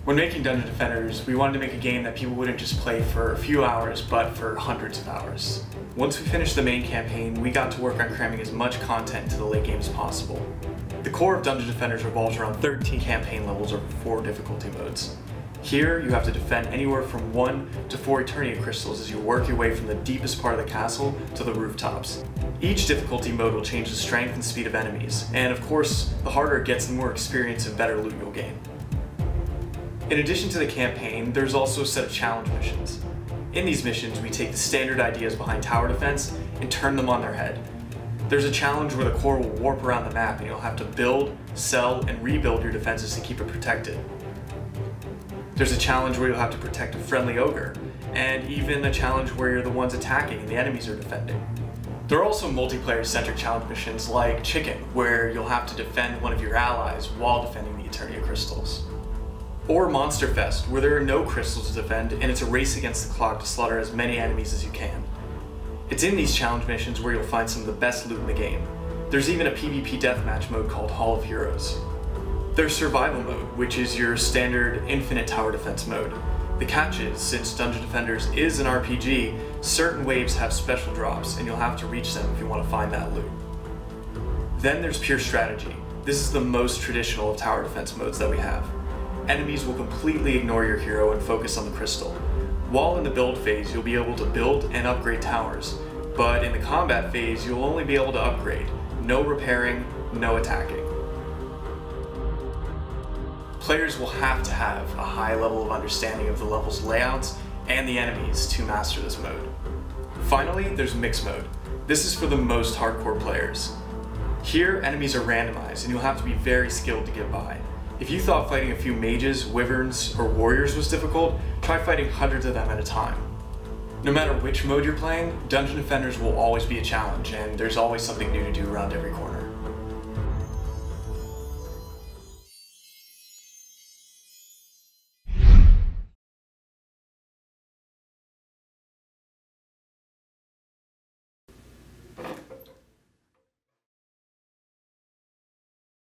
When making Dungeon Defenders, we wanted to make a game that people wouldn't just play for a few hours, but for hundreds of hours. Once we finished the main campaign, we got to work on cramming as much content into the late game as possible. The core of Dungeon Defenders revolves around 13 campaign levels over 4 difficulty modes. Here, you have to defend anywhere from 1 to 4 Eternity Crystals as you work your way from the deepest part of the castle to the rooftops. Each difficulty mode will change the strength and speed of enemies, and of course, the harder it gets, the more experience and better loot you'll gain. In addition to the campaign, there's also a set of challenge missions. In these missions, we take the standard ideas behind tower defense and turn them on their head. There's a challenge where the core will warp around the map and you'll have to build, sell, and rebuild your defenses to keep it protected. There's a challenge where you'll have to protect a friendly ogre, and even a challenge where you're the ones attacking and the enemies are defending. There are also multiplayer-centric challenge missions like Chicken, where you'll have to defend one of your allies while defending the Eternity Crystals. Or Monster Fest, where there are no crystals to defend and it's a race against the clock to slaughter as many enemies as you can. It's in these challenge missions where you'll find some of the best loot in the game. There's even a PvP deathmatch mode called Hall of Heroes. There's Survival Mode, which is your standard infinite tower defense mode. The catch is, since Dungeon Defenders is an RPG, certain waves have special drops and you'll have to reach them if you want to find that loot. Then there's Pure Strategy. This is the most traditional of tower defense modes that we have. Enemies will completely ignore your hero and focus on the crystal. While in the build phase, you'll be able to build and upgrade towers, but in the combat phase, you'll only be able to upgrade. No repairing, no attacking. Players will have to have a high level of understanding of the level's layouts and the enemies to master this mode. Finally, there's Mix Mode. This is for the most hardcore players. Here, enemies are randomized and you'll have to be very skilled to get by. If you thought fighting a few mages, wyverns, or warriors was difficult, try fighting hundreds of them at a time. No matter which mode you're playing, Dungeon Defenders will always be a challenge, and there's always something new to do around every corner.